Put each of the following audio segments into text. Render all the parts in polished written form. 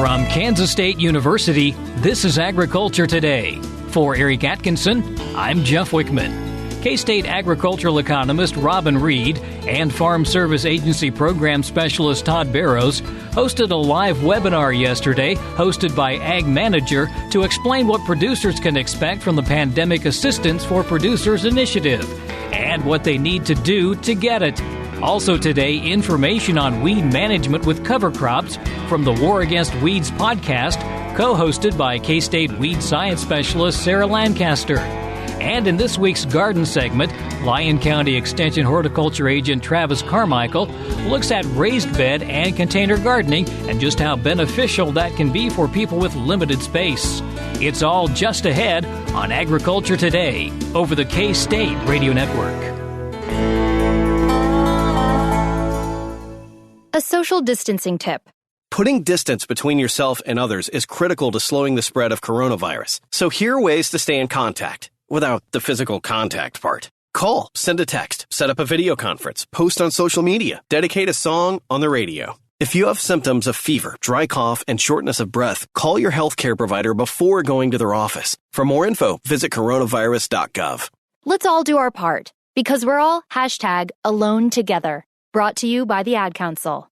From Kansas State University, this is Agriculture Today. For Eric Atkinson, I'm Jeff Wickman. K-State agricultural economist Robin Reid and Farm Service Agency Program Specialist Todd Barrows hosted a live webinar yesterday hosted by Ag Manager to explain what producers can expect from the Pandemic Assistance for Producers Initiative and what they need to do to get it. Also today, information on weed management with cover crops from the War Against Weeds podcast, co-hosted by K-State weed science specialist Sarah Lancaster. And in this week's garden segment, Lyon County Extension horticulture agent Travis Carmichael looks at raised bed and container gardening and just how beneficial that can be for people with limited space. It's all just ahead on Agriculture Today over the K-State Radio Network. A social distancing tip. Putting distance between yourself and others is critical to slowing the spread of coronavirus. So here are ways to stay in contact without the physical contact part. Call, send a text, set up a video conference, post on social media, dedicate a song on the radio. If you have symptoms of fever, dry cough, and shortness of breath, call your healthcare provider before going to their office. For more info, visit coronavirus.gov. Let's all do our part, because we're all #alone together. Brought to you by the Ad Council.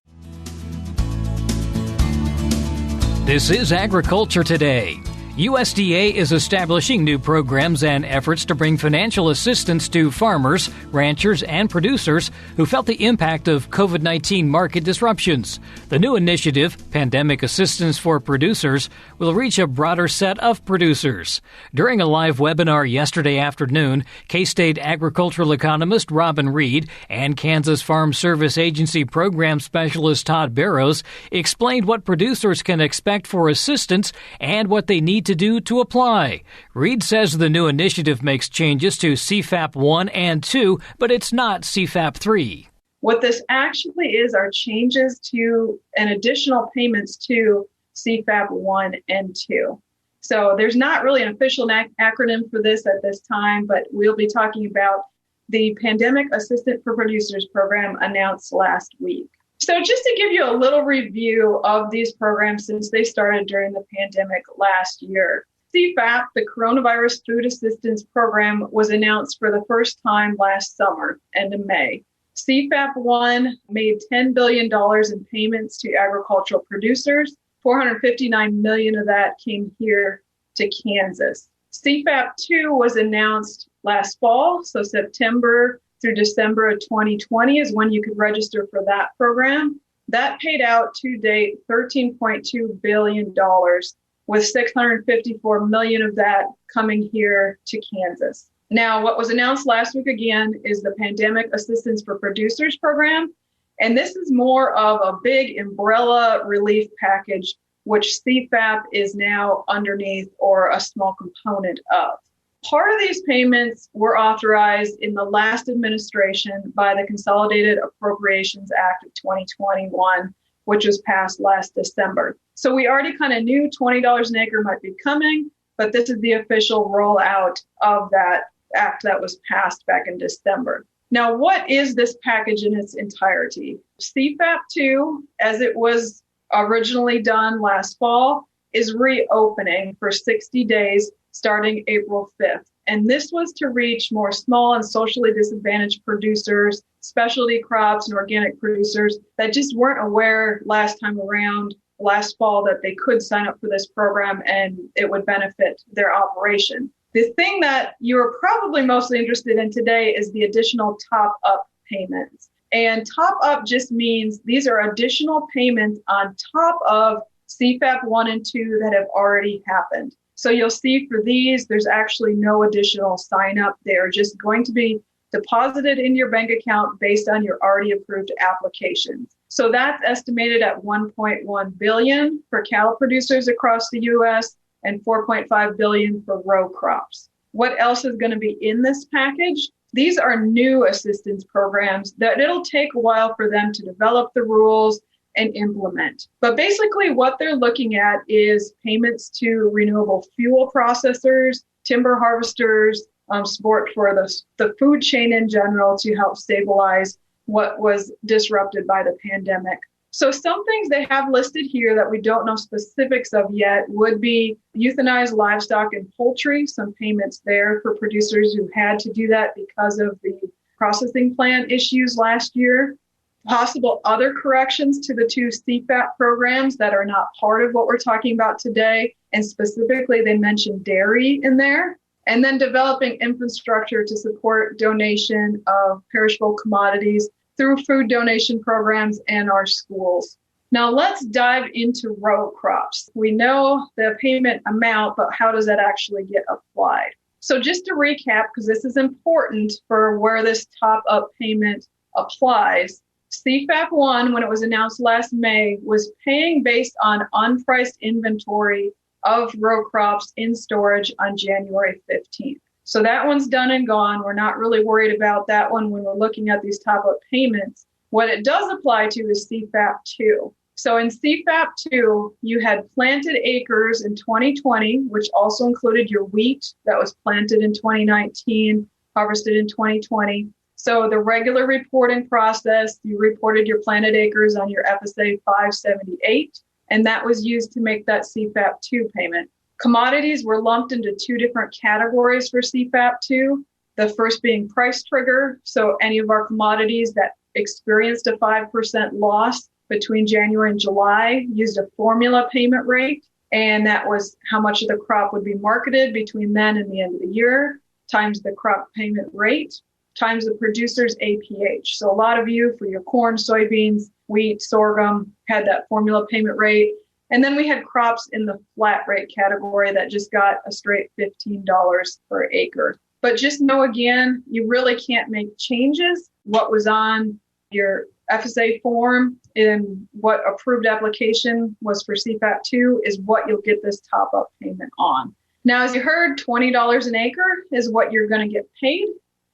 This is Agriculture Today. USDA is establishing new programs and efforts to bring financial assistance to farmers, ranchers, and producers who felt the impact of COVID-19 market disruptions. The new initiative, Pandemic Assistance for Producers, will reach a broader set of producers. During a live webinar yesterday afternoon, K-State agricultural economist Robin Reid and Kansas Farm Service Agency Program Specialist Todd Barrows explained what producers can expect for assistance and what they need to do to apply. Reid says the new initiative makes changes to CFAP 1 and 2, but it's not CFAP 3. What this actually is are changes to and additional payments to CFAP 1 and 2. So there's not really an official acronym for this at this time, but we'll be talking about the Pandemic Assistance for Producers program announced last week. So just to give you a little review of these programs since they started during the pandemic last year. CFAP, the Coronavirus Food Assistance Program, was announced for the first time last summer, end of May. CFAP 1 made $10 billion in payments to agricultural producers. $459 million of that came here to Kansas. CFAP 2 was announced last fall, so September through December of 2020 is when you could register for that program. That paid out to date $13.2 billion, with $654 million of that coming here to Kansas. Now, what was announced last week again is the Pandemic Assistance for Producers program. And this is more of a big umbrella relief package, which CFAP is now underneath or a small component of. Part of these payments were authorized in the last administration by the Consolidated Appropriations Act of 2021, which was passed last December. So we already kind of knew $20 an acre might be coming, but this is the official rollout of that act that was passed back in December. Now, what is this package in its entirety? CFAP 2, as it was originally done last fall, is reopening for 60 days starting April 5th. And this was to reach more small and socially disadvantaged producers, specialty crops and organic producers that just weren't aware last time around, last fall, that they could sign up for this program and it would benefit their operation. The thing that you're probably mostly interested in today is the additional top-up payments. And top-up just means these are additional payments on top of CFAP 1 and 2 that have already happened. So you'll see for these, there's actually no additional sign up. They're just going to be deposited in your bank account based on your already approved applications. So that's estimated at $1.1 billion for cattle producers across the U.S. and $4.5 billion for row crops. What else is going to be in this package? These are new assistance programs that it'll take a while for them to develop the rules and implement. But basically what they're looking at is payments to renewable fuel processors, timber harvesters, support for the food chain in general to help stabilize what was disrupted by the pandemic. So some things they have listed here that we don't know specifics of yet would be euthanized livestock and poultry, some payments there for producers who had to do that because of the processing plant issues last year. Possible other corrections to the two CFAP programs that are not part of what we're talking about today. And specifically, they mentioned dairy in there. And then developing infrastructure to support donation of perishable commodities through food donation programs and our schools. Now let's dive into row crops. We know the payment amount, but how does that actually get applied? So just to recap, because this is important for where this top-up payment applies, CFAP 1, when it was announced last May, was paying based on unpriced inventory of row crops in storage on January 15th. So that one's done and gone. We're not really worried about that one when we're looking at these top-up payments. What it does apply to is CFAP 2. So in CFAP 2, you had planted acres in 2020, which also included your wheat that was planted in 2019, harvested in 2020. So the regular reporting process, you reported your planted acres on your FSA 578, and that was used to make that CFAP 2 payment. Commodities were lumped into two different categories for CFAP 2. The first being price trigger. So any of our commodities that experienced a 5% loss between January and July used a formula payment rate. And that was how much of the crop would be marketed between then and the end of the year, times the crop payment rate, times the producer's APH. So a lot of you for your corn, soybeans, wheat, sorghum had that formula payment rate. And then we had crops in the flat rate category that just got a straight $15 per acre. But just know, again, you really can't make changes. What was on your FSA form and what approved application was for CFAP 2 is what you'll get this top-up payment on. Now, as you heard, $20 an acre is what you're going to get paid.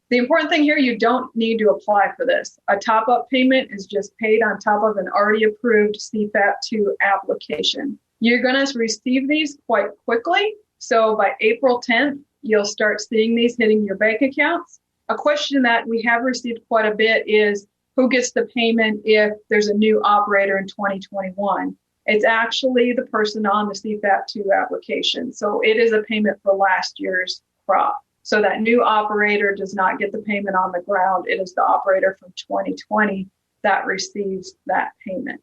The important thing here, you don't need to apply for this. A top-up payment is just paid on top of an already approved CFAP 2 application. You're going to receive these quite quickly. So by April 10th, you'll start seeing these hitting your bank accounts. A question that we have received quite a bit is who gets the payment if there's a new operator in 2021? It's actually the person on the CFAP 2 application. So it is a payment for last year's crop. So that new operator does not get the payment on the ground. It is the operator from 2020 that receives that payment.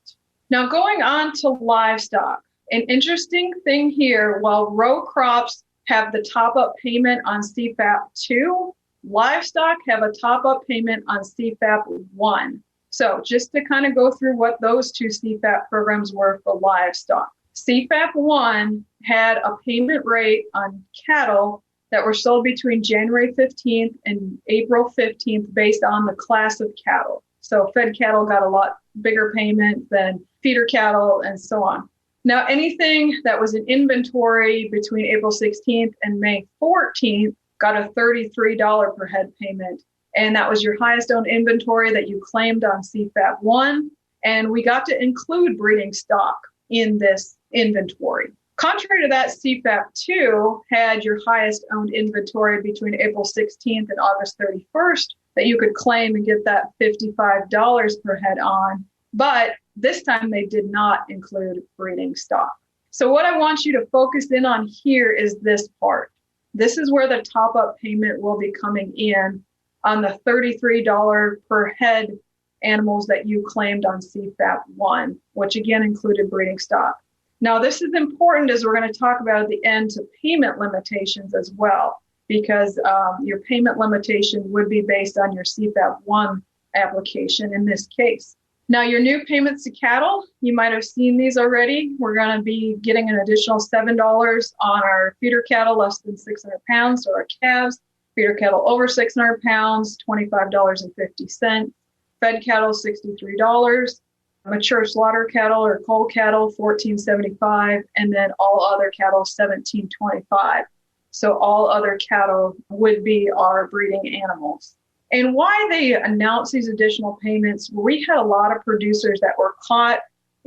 Now, going on to livestock, an interesting thing here, while row crops have the top-up payment on CFAP 2, livestock have a top-up payment on CFAP 1. So just to kind of go through what those two CFAP programs were for livestock. CFAP 1 had a payment rate on cattle that were sold between January 15th and April 15th based on the class of cattle. So fed cattle got a lot bigger payment than feeder cattle and so on. Now, anything that was in inventory between April 16th and May 14th got a $33 per head payment. And that was your highest owned inventory that you claimed on CFAP 1. And we got to include breeding stock in this inventory. Contrary to that, CFAP 2 had your highest owned inventory between April 16th and August 31st that you could claim and get that $55 per head on. But this time they did not include breeding stock. So what I want you to focus in on here is this part. This is where the top-up payment will be coming in on the $33 per head animals that you claimed on CFAP 1, which again included breeding stock. Now, this is important as we're going to talk about at the end to payment limitations as well, because your payment limitation would be based on your CFAP 1 application in this case. Now, your new payments to cattle, you might have seen these already. We're going to be getting an additional $7 on our feeder cattle less than 600 pounds, so our calves. Feeder cattle over 600 pounds, $25.50. Fed cattle, $63. Mature slaughter cattle or cull cattle, $14.75, and then all other cattle, $17.25. So all other cattle would be our breeding animals. And why they announced these additional payments, we had a lot of producers that were caught,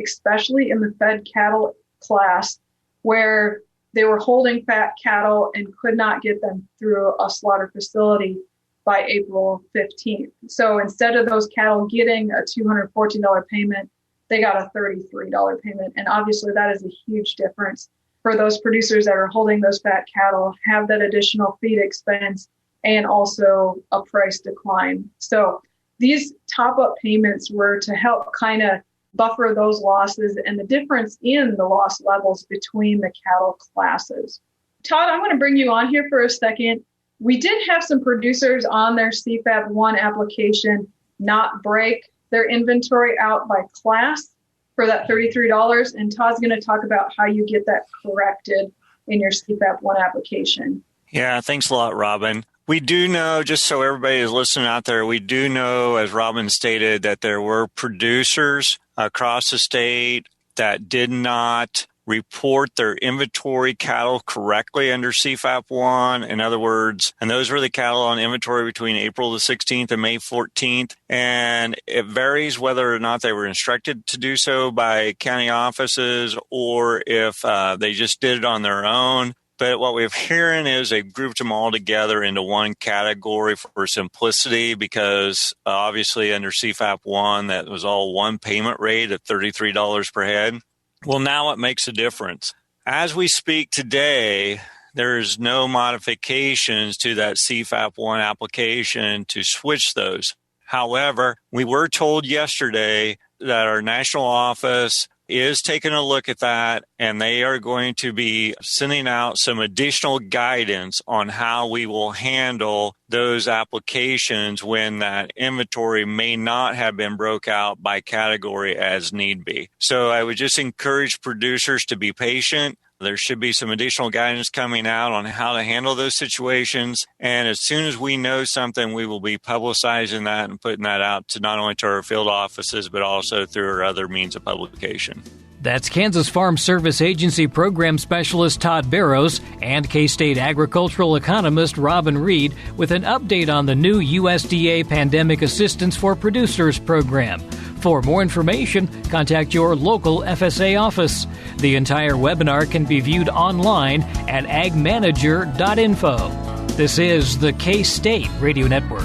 especially in the fed cattle class, where they were holding fat cattle and could not get them through a slaughter facility by April 15th. So instead of those cattle getting a $214 payment, they got a $33 payment. And obviously that is a huge difference for those producers that are holding those fat cattle, have that additional feed expense and also a price decline. So these top-up payments were to help kind of buffer those losses and the difference in the loss levels between the cattle classes. Todd, I'm going to bring you on here for a second. We did have some producers on their CFAP 1 application not break their inventory out by class for that $33. And Todd's going to talk about how you get that corrected in your CFAP 1 application. Yeah, thanks a lot, Robin. We do know, just so everybody is listening out there, we do know, as Robin stated, that there were producers across the state that did not report their inventory cattle correctly under CFAP 1. In other words, and those were the cattle on inventory between April the 16th and May 14th. And it varies whether or not they were instructed to do so by county offices or if they just did it on their own. But what we're hearing is they grouped them all together into one category for simplicity because obviously under CFAP 1, that was all one payment rate at $33 per head. Well, now it makes a difference. As we speak today, there's no modifications to that CFAP 1 application to switch those. However, we were told yesterday that our national office is taking a look at that, and they are going to be sending out some additional guidance on how we will handle those applications when that inventory may not have been broke out by category as need be. So I would just encourage producers to be patient. There should be some additional guidance coming out on how to handle those situations. And as soon as we know something, we will be publicizing that and putting that out to not only to our field offices, but also through our other means of publication. That's Kansas Farm Service Agency Program Specialist Todd Barrows and K-State agricultural economist Reid with an update on the new USDA Pandemic Assistance for Producers program. For more information, contact your local FSA office. The entire webinar can be viewed online at agmanager.info. This is the K-State Radio Network.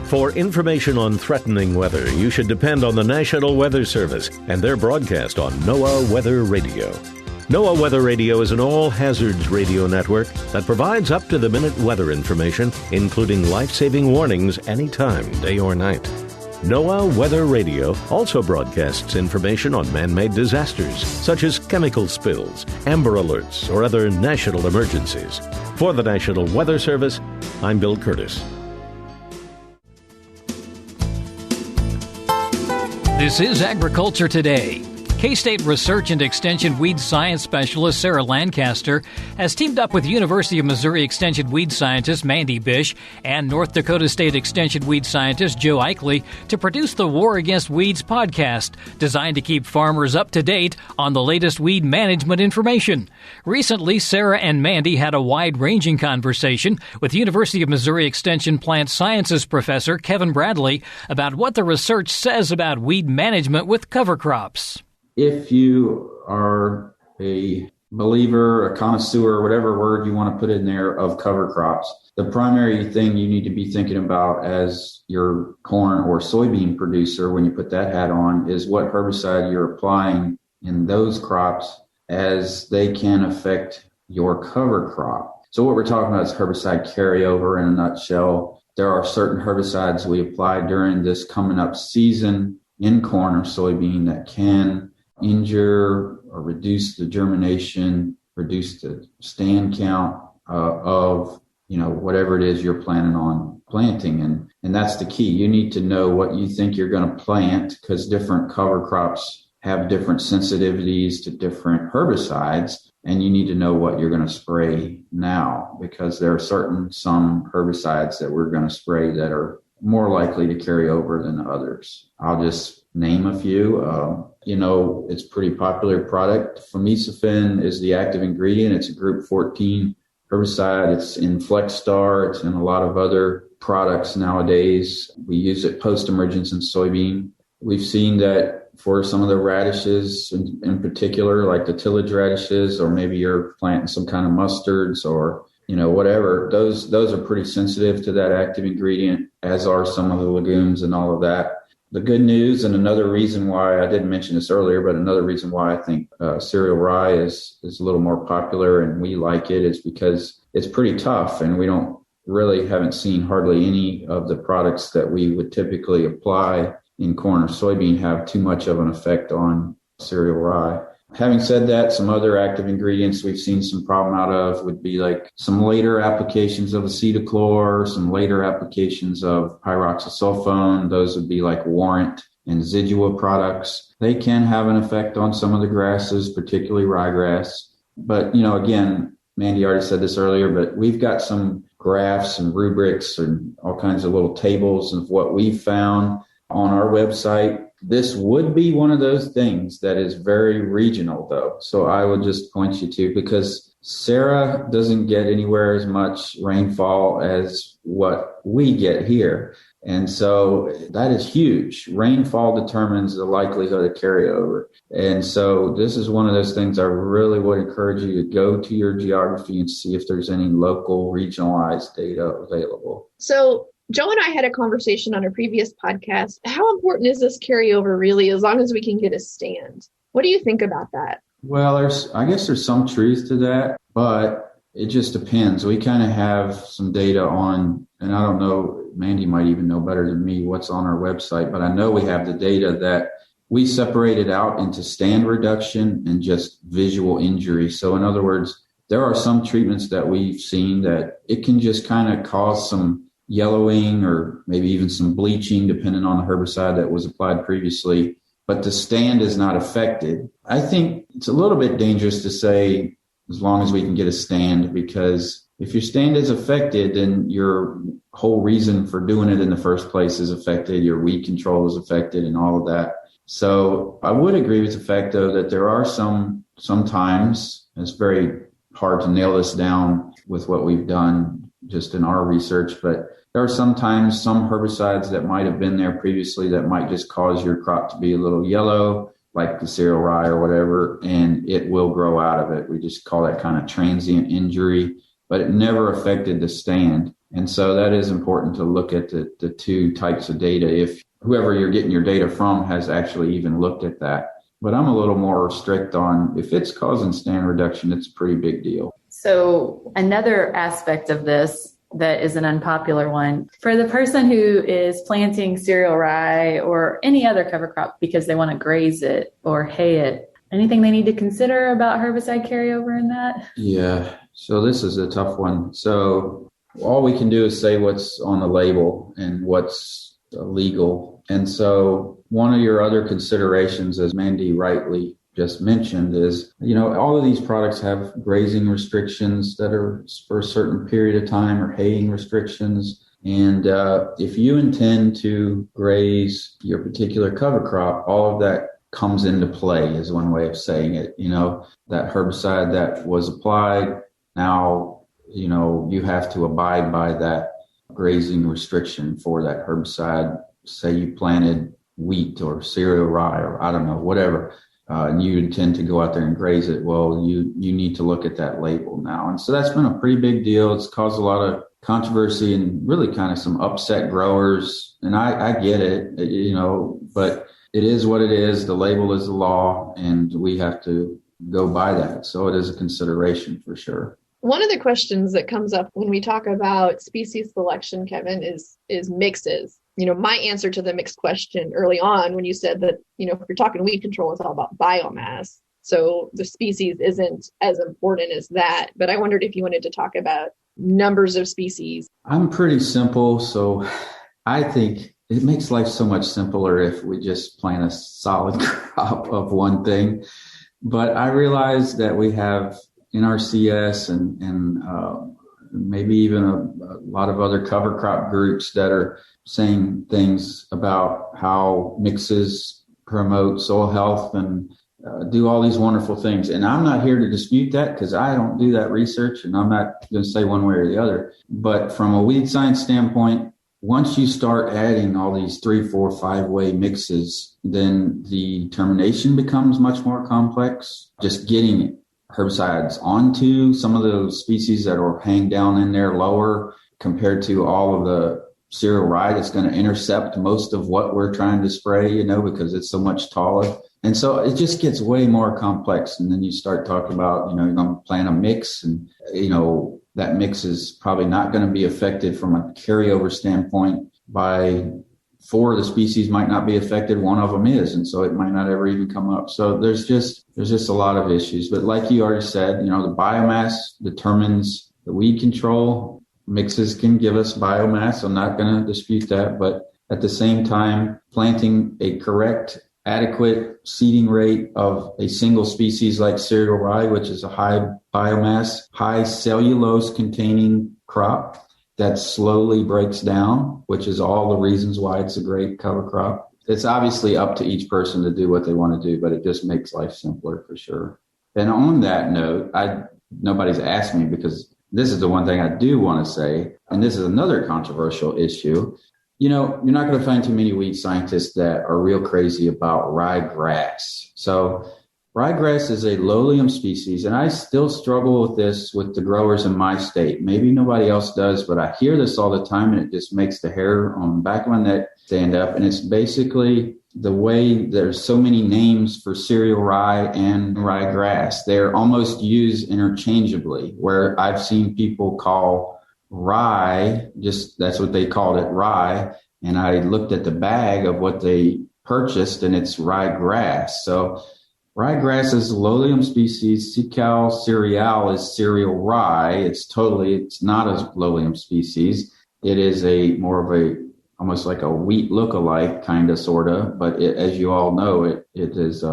For information on threatening weather, you should depend on the National Weather Service and their broadcast on NOAA Weather Radio. NOAA Weather Radio is an all-hazards radio network that provides up-to-the-minute weather information, including life-saving warnings anytime, day or night. NOAA Weather Radio also broadcasts information on man-made disasters, such as chemical spills, Amber Alerts, or other national emergencies. For the National Weather Service, I'm Bill Curtis. This is Agriculture Today. K-State Research and Extension Weed Science Specialist Sarah Lancaster has teamed up with University of Missouri Extension Weed Scientist Mandy Bish and North Dakota State Extension Weed Scientist Joe Eichley to produce the War Against Weeds podcast, designed to keep farmers up to date on the latest weed management information. Recently, Sarah and Mandy had a wide-ranging conversation with University of Missouri Extension Plant Sciences Professor Kevin Bradley about what the research says about weed management with cover crops. If you are a believer, a connoisseur, whatever word you want to put in there, of cover crops, the primary thing you need to be thinking about as your corn or soybean producer when you put that hat on is what herbicide you're applying in those crops, as they can affect your cover crop. So what we're talking about is herbicide carryover in a nutshell. There are certain herbicides we apply during this coming up season in corn or soybean that can injure or reduce the germination, reduce the stand count of whatever it is you're planning on planting. And that's the key. You need to know what you think you're going to plant, because different cover crops have different sensitivities to different herbicides, and you need to know what you're going to spray now, because there are some herbicides that we're going to spray that are more likely to carry over than others. I'll just name a few. It's a pretty popular product. Flumicefin is the active ingredient. It's a group 14 herbicide. It's in Flexstar. It's in a lot of other products nowadays. We use it post-emergence in soybean. We've seen that for some of the radishes in particular, like the tillage radishes, or maybe you're planting some kind of mustards or whatever, those are pretty sensitive to that active ingredient, as are some of the legumes and all of that. the good news, and another reason why I didn't mention this earlier, but another reason why I think cereal rye is a little more popular and we like it is because it's pretty tough, and we haven't seen hardly any of the products that we would typically apply in corn or soybean have too much of an effect on cereal rye. Having said that, some other active ingredients we've seen some problem out of would be like some later applications of acetochlor, some later applications of pyroxasulfone. Those would be like warrant and zidua products. They can have an effect on some of the grasses, particularly ryegrass. But, again, Mandy already said this earlier, but we've got some graphs and rubrics and all kinds of little tables of what we've found on our website. This would be one of those things that is very regional, though. So I would just point you to, because Sarah doesn't get anywhere as much rainfall as what we get here. And so that is huge. Rainfall determines the likelihood of carryover. And so this is one of those things I really would encourage you to go to your geography and see if there's any local regionalized data available. So Joe and I had a conversation on a previous podcast. How important is this carryover really, as long as we can get a stand? What do you think about that? Well, I guess there's some truth to that, but it just depends. We kind of have some data on, and I don't know, Mandy might even know better than me what's on our website, but I know we have the data that we separated out into stand reduction and just visual injury. So in other words, there are some treatments that we've seen that it can just kind of cause some yellowing or maybe even some bleaching, depending on the herbicide that was applied previously, but the stand is not affected. I think it's a little bit dangerous to say as long as we can get a stand, because if your stand is affected, then your whole reason for doing it in the first place is affected, your weed control is affected, and all of that. So I would agree with the fact, though, that there are sometimes, it's very hard to nail this down with what we've done just in our research, but there are sometimes some herbicides that might have been there previously that might just cause your crop to be a little yellow, like the cereal rye or whatever, and it will grow out of it. We just call that kind of transient injury, but it never affected the stand. And so that is important to look at the two types of data if whoever you're getting your data from has actually even looked at that. But I'm a little more strict on if it's causing stand reduction, it's a pretty big deal. So another aspect of this that is an unpopular one, for the person who is planting cereal rye or any other cover crop because they want to graze it or hay it, anything they need to consider about herbicide carryover in that? Yeah, so this is a tough one. So all we can do is say what's on the label and what's legal. And so one of your other considerations, as Mandy rightly just mentioned, is, all of these products have grazing restrictions that are for a certain period of time or haying restrictions. And if you intend to graze your particular cover crop, all of that comes into play is one way of saying it. That herbicide that was applied, now, you have to abide by that grazing restriction for that herbicide. Say you planted wheat or cereal rye or I don't know, whatever. And you intend to go out there and graze it, well, you need to look at that label now. And so that's been a pretty big deal. It's caused a lot of controversy and really kind of some upset growers. And I get it, but it is what it is. The label is the law, and we have to go by that. So it is a consideration for sure. One of the questions that comes up when we talk about species selection, Kevin, is mixes. My answer to the mixed question early on when you said that, if you're talking weed control, it's all about biomass. So the species isn't as important as that. But I wondered if you wanted to talk about numbers of species. I'm pretty simple. So I think it makes life so much simpler if we just plant a solid crop of one thing. But I realize that we have NRCS and maybe even a lot of other cover crop groups that are saying things about how mixes promote soil health and do all these wonderful things. And I'm not here to dispute that because I don't do that research, and I'm not going to say one way or the other. But from a weed science standpoint, once you start adding all these 3, 4, 5-way mixes, then the termination becomes much more complex. Just getting herbicides onto some of those species that are hang down in there lower compared to all of the cereal rye that's going to intercept most of what we're trying to spray, because it's so much taller. And so it just gets way more complex. And then you start talking about, you're going to plant a mix and, that mix is probably not going to be affected from a carryover standpoint by 4 of the species might not be affected. One of them is. And so it might not ever even come up. So there's just a lot of issues. But like you already said, the biomass determines the weed control. Mixes can give us biomass. I'm not going to dispute that. But at the same time, planting a correct, adequate seeding rate of a single species like cereal rye, which is a high biomass, high cellulose containing crop that slowly breaks down, which is all the reasons why it's a great cover crop. It's obviously up to each person to do what they want to do, but it just makes life simpler for sure. And on that note, nobody's asked me, because this is the one thing I do want to say, and this is another controversial issue. You're not going to find too many weed scientists that are real crazy about ryegrass. So ryegrass is a lowlium species, and I still struggle with this with the growers in my state. Maybe nobody else does, but I hear this all the time, and it just makes the hair on the back of my neck stand up. And it's basically the way there's so many names for cereal rye and ryegrass. They're almost used interchangeably, where I've seen people call rye, just that's what they called it, rye. And I looked at the bag of what they purchased, and it's ryegrass. So ryegrass is a lowlium species. Cical cereal is cereal rye. It's not a lowlium species. It is almost like a wheat lookalike, kind of, sort of. But as you all know, it is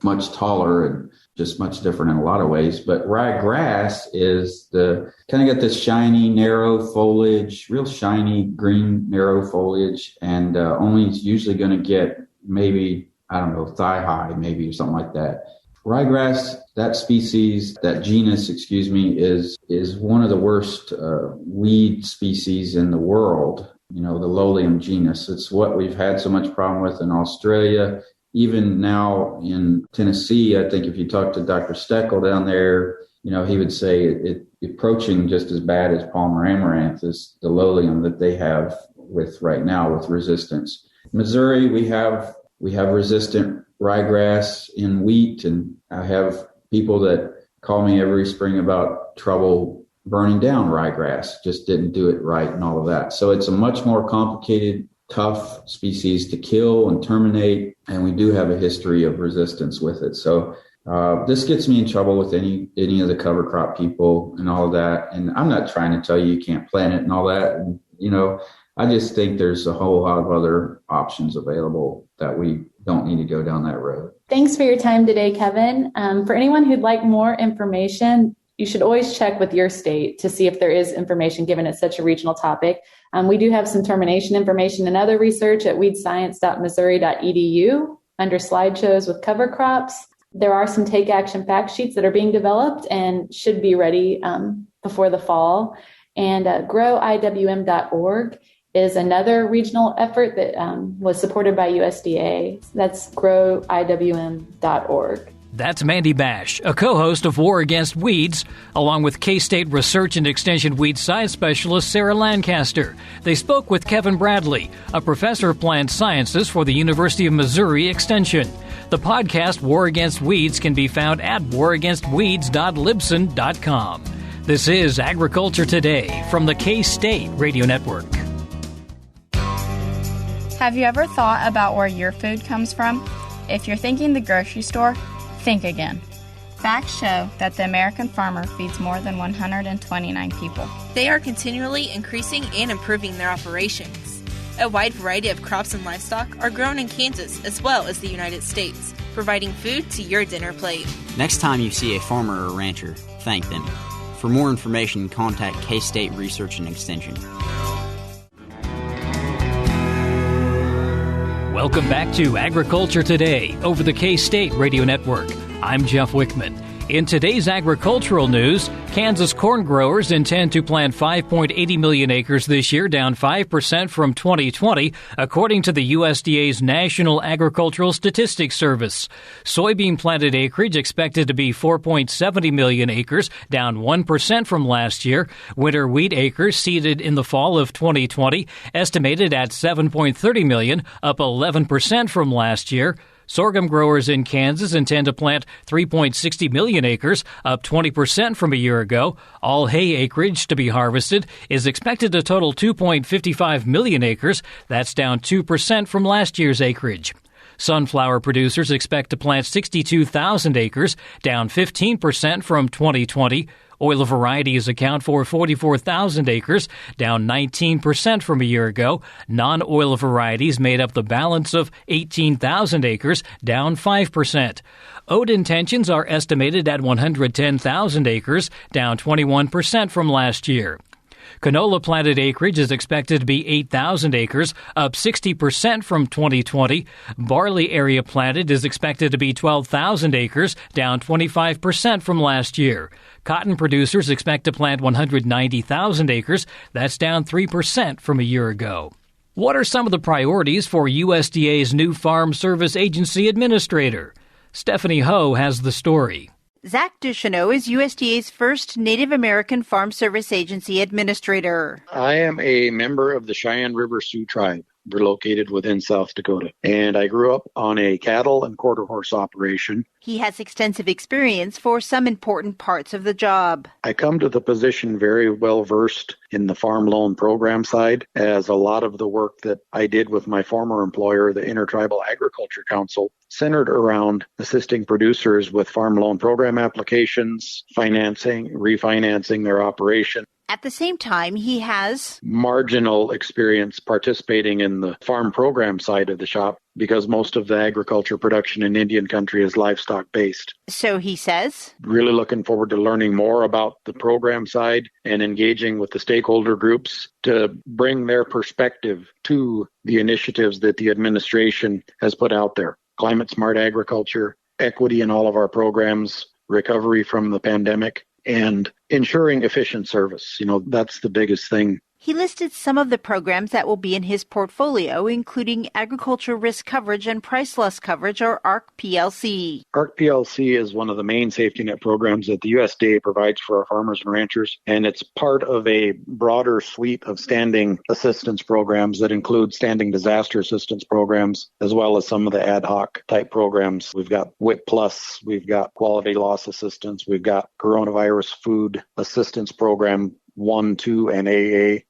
much taller and just much different in a lot of ways. But ryegrass is kind of got this shiny, narrow foliage, real shiny, green, narrow foliage, and only is usually going to get maybe, thigh high, maybe, or something like that. Ryegrass, that genus, is one of the worst weed species in the world. The lowlium genus. It's what we've had so much problem with in Australia. Even now in Tennessee, I think if you talk to Dr. Steckel down there, he would say it approaching just as bad as Palmer amaranth is the lowlium that they have right now with resistance. Missouri, we have resistant ryegrass in wheat, and I have people that call me every spring about trouble burning down ryegrass, just didn't do it right and all of that. So it's a much more complicated, tough species to kill and terminate, and we do have a history of resistance with it. So this gets me in trouble with any of the cover crop people and all of that. And I'm not trying to tell you can't plant it and all that. And, I just think there's a whole lot of other options available that we don't need to go down that road. Thanks for your time today, Kevin. For anyone who'd like more information, you should always check with your state to see if there is information, given it's such a regional topic. We do have some termination information and other research at weedscience.missouri.edu under slideshows with cover crops. There are some take action fact sheets that are being developed and should be ready before the fall. And growiwm.org is another regional effort that was supported by USDA. That's growiwm.org. That's Mandy Bash, a co-host of War Against Weeds, along with K-State Research and Extension Weed Science Specialist Sarah Lancaster. They spoke with Kevin Bradley, a professor of plant sciences for the University of Missouri Extension. The podcast War Against Weeds can be found at waragainstweeds.libsyn.com. This is Agriculture Today from the K-State Radio Network. Have you ever thought about where your food comes from? If you're thinking the grocery store, think again. Facts show that the American farmer feeds more than 129 people. They are continually increasing and improving their operations. A wide variety of crops and livestock are grown in Kansas as well as the United States, providing food to your dinner plate. Next time you see a farmer or rancher, thank them. For more information, contact K-State Research and Extension. Welcome back to Agriculture Today over the K-State Radio Network. I'm Jeff Wickman. In today's agricultural news, Kansas corn growers intend to plant 5.80 million acres this year, down 5% from 2020, according to the USDA's National Agricultural Statistics Service. Soybean planted acreage expected to be 4.70 million acres, down 1% from last year. Winter wheat acres seeded in the fall of 2020, estimated at 7.30 million, up 11% from last year. Sorghum growers in Kansas intend to plant 3.60 million acres, up 20% from a year ago. All hay acreage to be harvested is expected to total 2.55 million acres. That's down 2% from last year's acreage. Sunflower producers expect to plant 62,000 acres, down 15% from 2020. Oil varieties account for 44,000 acres, down 19% from a year ago. Non-oil varieties made up the balance of 18,000 acres, down 5%. Oat intentions are estimated at 110,000 acres, down 21% from last year. Canola planted acreage is expected to be 8,000 acres, up 60% from 2020. Barley area planted is expected to be 12,000 acres, down 25% from last year. Cotton producers expect to plant 190,000 acres. That's down 3% from a year ago. What are some of the priorities for USDA's new Farm Service Agency Administrator? Stephanie Ho has the story. Zach Ducheneau is USDA's first Native American Farm Service Agency Administrator. I am a member of the Cheyenne River Sioux Tribe. We're located within South Dakota. And I grew up on a cattle and quarter horse operation. He has extensive experience for some important parts of the job. I come to the position very well versed in the farm loan program side, as a lot of the work that I did with my former employer, the Intertribal Agriculture Council, centered around assisting producers with farm loan program applications, financing, refinancing their operation. At the same time, he has marginal experience participating in the farm program side of the shop because most of the agriculture production in Indian country is livestock based. So he says, really looking forward to learning more about the program side and engaging with the stakeholder groups to bring their perspective to the initiatives that the administration has put out there. Climate smart agriculture, equity in all of our programs, recovery from the pandemic, and ensuring efficient service. That's the biggest thing. He listed some of the programs that will be in his portfolio, including Agriculture Risk Coverage and Price Loss Coverage, or ARC-PLC. ARC-PLC is one of the main safety net programs that the USDA provides for our farmers and ranchers, and it's part of a broader suite of standing assistance programs that include standing disaster assistance programs, as well as some of the ad hoc type programs. We've got WIP Plus, we've got Quality Loss Assistance, we've got Coronavirus Food Assistance Program 1, 2, and AA.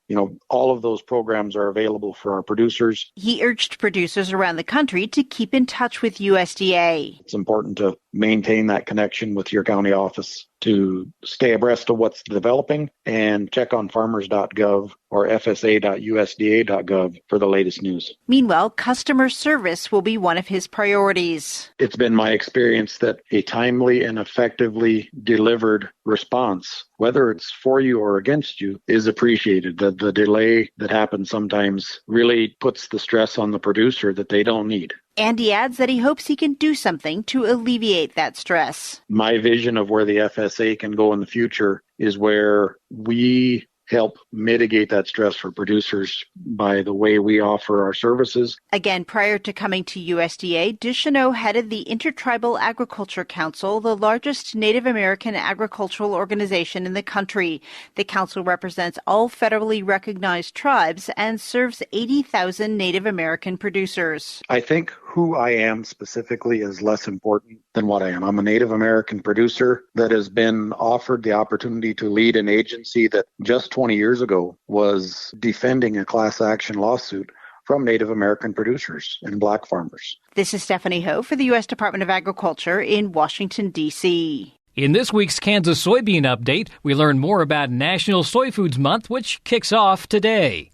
All of those programs are available for our producers. He urged producers around the country to keep in touch with USDA. It's important to maintain that connection with your county office to stay abreast of what's developing, and check on farmers.gov or fsa.usda.gov for the latest news. Meanwhile, customer service will be one of his priorities. It's been my experience that a timely and effectively delivered response, whether it's for you or against you, is appreciated. The delay that happens sometimes really puts the stress on the producer that they don't need. And he adds that he hopes he can do something to alleviate that stress. My vision of where the FSA can go in the future is where we help mitigate that stress for producers by the way we offer our services. Again, prior to coming to USDA, Ducheneau headed the Intertribal Agriculture Council, the largest Native American agricultural organization in the country. The council represents all federally recognized tribes and serves 80,000 Native American producers. I think who I am specifically is less important than what I am. I'm a Native American producer that has been offered the opportunity to lead an agency that just 20 years ago was defending a class action lawsuit from Native American producers and black farmers. This is Stephanie Ho for the U.S. Department of Agriculture in Washington, D.C. In this week's Kansas Soybean Update, we learn more about National Soy Foods Month, which kicks off today.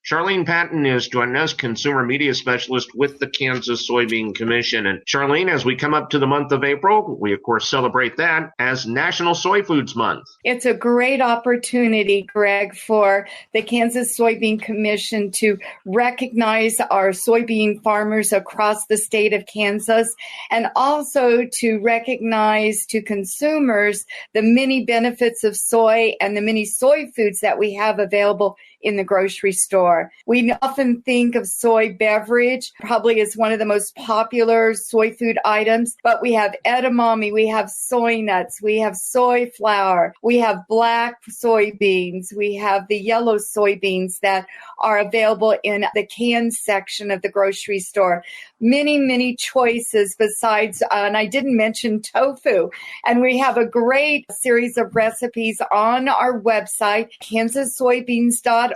Charlene Patton is joining us, consumer media specialist with the Kansas Soybean Commission. And Charlene, as we come up to the month of April, we of course celebrate that as National Soy Foods Month. It's a great opportunity, Greg, for the Kansas Soybean Commission to recognize our soybean farmers across the state of Kansas, and also to recognize to consumers the many benefits of soy and the many soy foods that we have available in the grocery store. We often think of soy beverage probably as one of the most popular soy food items, but we have edamame, we have soy nuts, we have soy flour, we have black soybeans, we have the yellow soybeans that are available in the canned section of the grocery store. Many, many choices besides, and I didn't mention tofu. And we have a great series of recipes on our website, kansassoybeans.org,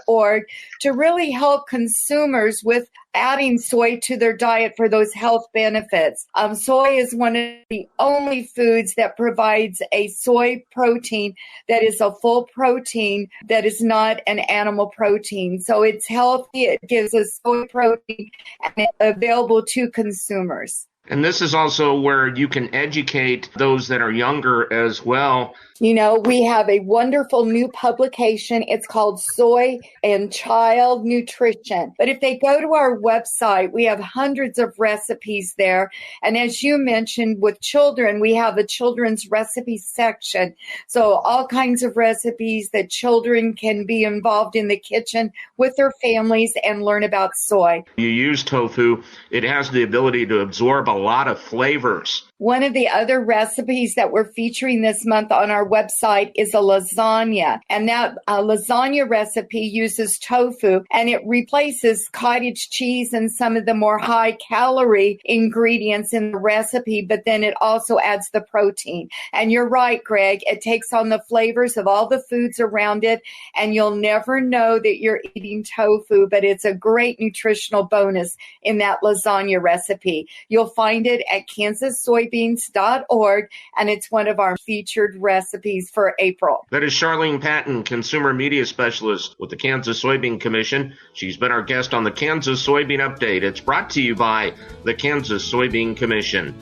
to really help consumers with adding soy to their diet for those health benefits. Soy is one of the only foods that provides a soy protein that is a full protein that is not an animal protein. So it's healthy. It gives us soy protein and it's available to consumers. And this is also where you can educate those that are younger as well. You know, we have a wonderful new publication. It's called Soy and Child Nutrition. But if they go to our website, we have hundreds of recipes there. And as you mentioned, with children, we have a children's recipe section. So all kinds of recipes that children can be involved in the kitchen with their families and learn about soy. You use tofu. It has the ability to absorb a lot of flavors. One of the other recipes that we're featuring this month on our website is a lasagna. And that lasagna recipe uses tofu, and it replaces cottage cheese and some of the more high-calorie ingredients in the recipe, but then it also adds the protein. And you're right, Greg, it takes on the flavors of all the foods around it, and you'll never know that you're eating tofu, but it's a great nutritional bonus in that lasagna recipe. You'll find it at kansassoybeans.org, and it's one of our featured recipes for April. That is Charlene Patton, consumer media specialist with the Kansas Soybean Commission. She's been our guest on the Kansas Soybean Update. It's brought to you by the Kansas Soybean Commission.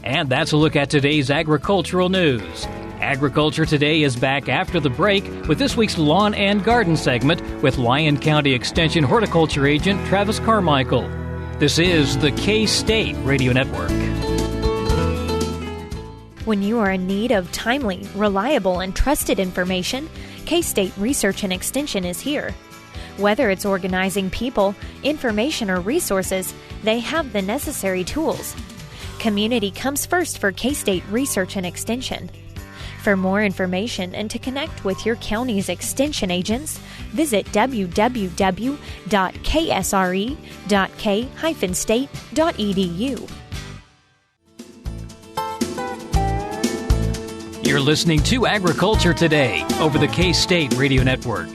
And that's a look at today's agricultural news. Agriculture Today is back after the break with this week's Lawn and Garden segment with Lyon County Extension horticulture agent Travis Carmichael. This is the K-State Radio Network. When you are in need of timely, reliable, and trusted information, K-State Research and Extension is here. Whether it's organizing people, information, or resources, they have the necessary tools. Community comes first for K-State Research and Extension. For more information and to connect with your county's extension agents, visit www.ksre.k-state.edu. You're listening to Agriculture Today over the K-State Radio Network.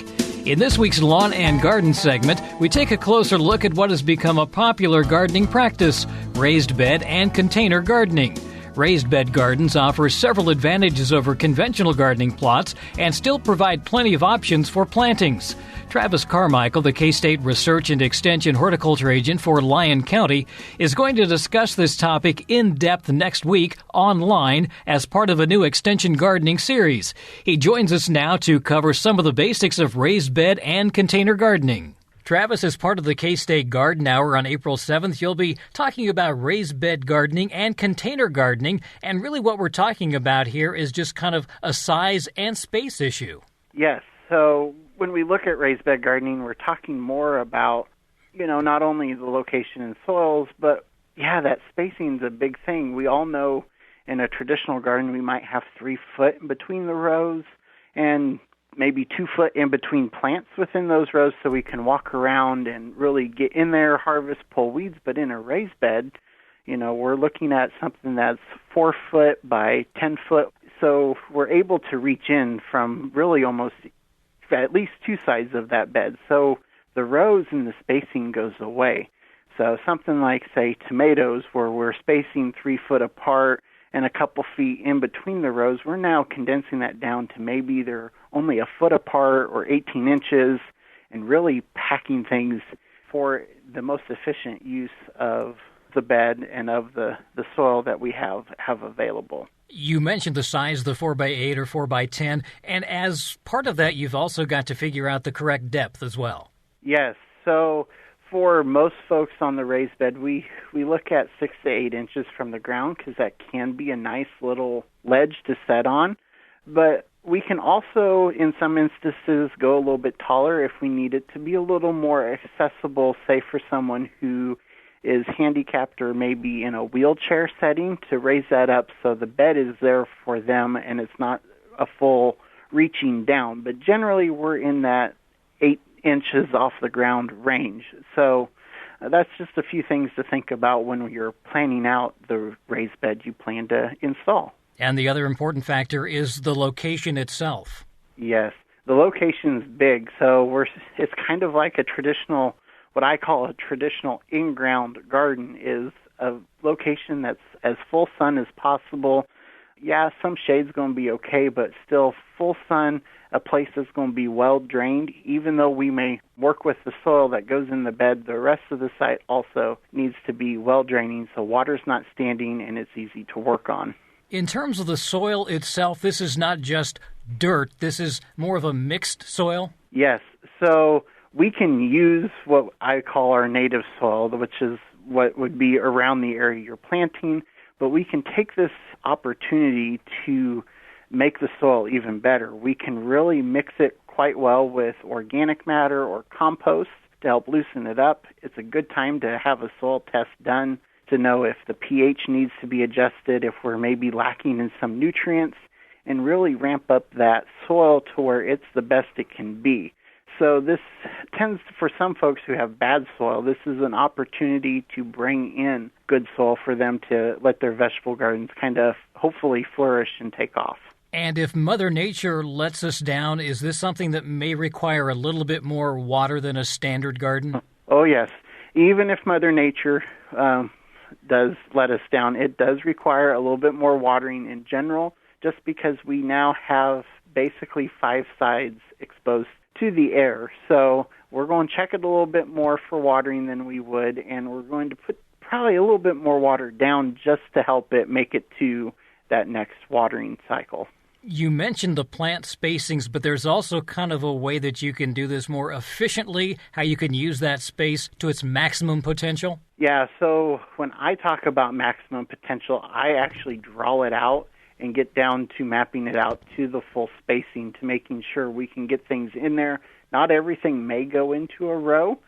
In this week's Lawn and Garden segment, we take a closer look at what has become a popular gardening practice, raised bed and container gardening. Raised bed gardens offer several advantages over conventional gardening plots and still provide plenty of options for plantings. Travis Carmichael, the K-State Research and Extension horticulture agent for Lyon County, is going to discuss this topic in depth next week online as part of a new extension gardening series. He joins us now to cover some of the basics of raised bed and container gardening. Travis, as part of the K-State Garden Hour on April 7th, you'll be talking about raised bed gardening and container gardening, and really what we're talking about here is just kind of a size and space issue. Yes, so when we look at raised bed gardening, we're talking more about, not only the location in soils, but, that spacing's a big thing. We all know in a traditional garden we might have 3 foot in between the rows and maybe 2 foot in between plants within those rows so we can walk around and really get in there, harvest, pull weeds. But in a raised bed, we're looking at something that's 4 foot by 10 foot. So we're able to reach in from really almost at least 2 sides of that bed. So the rows and the spacing goes away. So something like, say, tomatoes, where we're spacing 3 foot apart and a couple feet in between the rows, we're now condensing that down to maybe they're only a foot apart or 18 inches, and really packing things for the most efficient use of the bed and of the soil that we have available. You mentioned the size, the 4x8 or 4x10, and as part of that, you've also got to figure out the correct depth as well. Yes. So for most folks on the raised bed, we look at 6 to 8 inches from the ground because that can be a nice little ledge to set on. But we can also, in some instances, go a little bit taller if we need it to be a little more accessible, say for someone who is handicapped or maybe in a wheelchair setting, to raise that up so the bed is there for them and it's not a full reaching down. But generally we're in that 8 inches off the ground range. So that's just a few things to think about when you're planning out the raised bed you plan to install. And the other important factor is the location itself. Yes, the location's big, so it's kind of like a traditional, what I call a traditional in-ground garden, is a location that's as full sun as possible. Yeah, some shade's going to be okay, but still full sun, a place that's going to be well drained. Even though we may work with the soil that goes in the bed, the rest of the site also needs to be well draining so water's not standing and it's easy to work on. In terms of the soil itself, this is not just dirt. This is more of a mixed soil? Yes. So we can use what I call our native soil, which is what would be around the area you're planting, but we can take this opportunity to make the soil even better. We can really mix it quite well with organic matter or compost to help loosen it up. It's a good time to have a soil test done to know if the pH needs to be adjusted, if we're maybe lacking in some nutrients, and really ramp up that soil to where it's the best it can be. So this tends, for some folks who have bad soil, this is an opportunity to bring in good soil for them to let their vegetable gardens kind of hopefully flourish and take off. And if Mother Nature lets us down, is this something that may require a little bit more water than a standard garden? Oh, yes. Even if Mother Nature does let us down, it does require a little bit more watering in general, just because we now have basically 5 sides exposed to the air. So we're going to check it a little bit more for watering than we would, and we're going to put probably a little bit more water down just to help it make it to that next watering cycle. You mentioned the plant spacings, but there's also kind of a way that you can do this more efficiently, how you can use that space to its maximum potential? Yeah, so when I talk about maximum potential, I actually draw it out and get down to mapping it out to the full spacing, to making sure we can get things in there. Not everything may go into a row.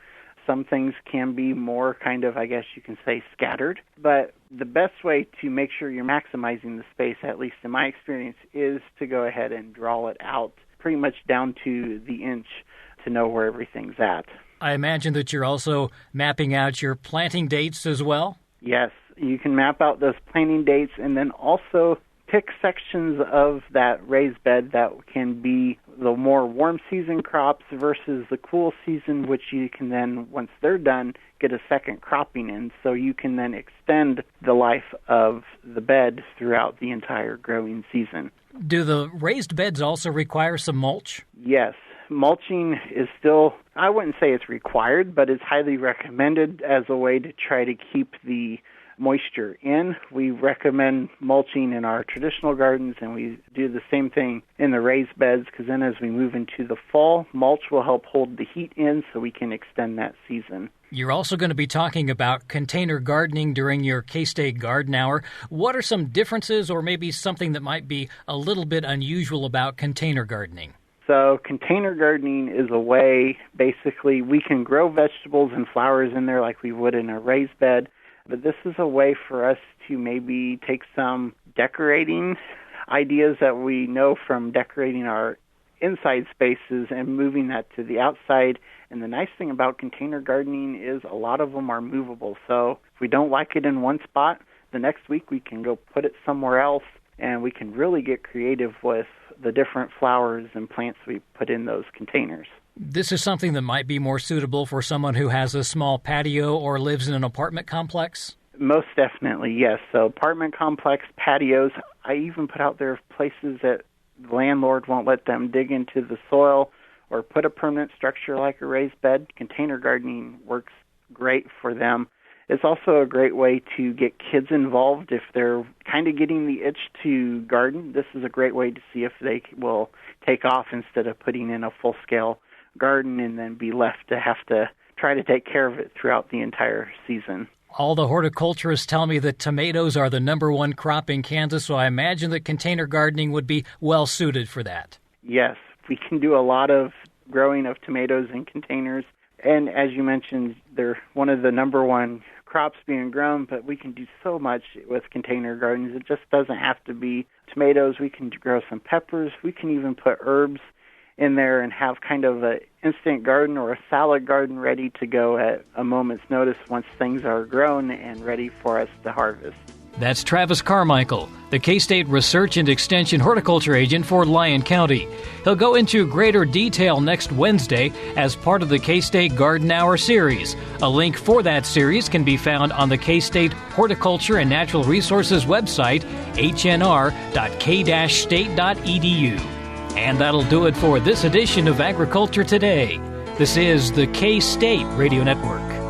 Some things can be more kind of, I guess you can say, scattered. But the best way to make sure you're maximizing the space, at least in my experience, is to go ahead and draw it out pretty much down to the inch to know where everything's at. I imagine that you're also mapping out your planting dates as well? Yes, you can map out those planting dates and then also pick sections of that raised bed that can be the more warm season crops versus the cool season, which you can then, once they're done, get a second cropping in. So you can then extend the life of the bed throughout the entire growing season. Do the raised beds also require some mulch? Yes. Mulching is still, I wouldn't say it's required, but it's highly recommended as a way to try to keep the moisture in. We recommend mulching in our traditional gardens, and we do the same thing in the raised beds, because then as we move into the fall, mulch will help hold the heat in so we can extend that season. You're also going to be talking about container gardening during your K-State Garden Hour. What are some differences or maybe something that might be a little bit unusual about container gardening? So container gardening is a way, basically, we can grow vegetables and flowers in there like we would in a raised bed, but this is a way for us to maybe take some decorating ideas that we know from decorating our inside spaces and moving that to the outside. And the nice thing about container gardening is a lot of them are movable. So if we don't like it in one spot, the next week we can go put it somewhere else, and we can really get creative with the different flowers and plants we put in those containers. This is something that might be more suitable for someone who has a small patio or lives in an apartment complex? Most definitely, yes. So apartment complex, patios, I even put out there places that the landlord won't let them dig into the soil or put a permanent structure like a raised bed, container gardening works great for them. It's also a great way to get kids involved if they're kind of getting the itch to garden. This is a great way to see if they will take off instead of putting in a full-scale garden and then be left to have to try to take care of it throughout the entire season. All the horticulturists tell me that tomatoes are the number one crop in Kansas, so I imagine that container gardening would be well suited for that. Yes, we can do a lot of growing of tomatoes in containers. And as you mentioned, they're one of the number one crops being grown, but we can do so much with container gardens. It just doesn't have to be tomatoes. We can grow some peppers. We can even put herbs in there and have kind of an instant garden or a salad garden ready to go at a moment's notice once things are grown and ready for us to harvest. That's Travis Carmichael, the K-State Research and Extension Horticulture Agent for Lyon County. He'll go into greater detail next Wednesday as part of the K-State Garden Hour series. A link for that series can be found on the K-State Horticulture and Natural Resources website, hnr.k-state.edu. And that'll do it for this edition of Agriculture Today. This is the K-State Radio Network.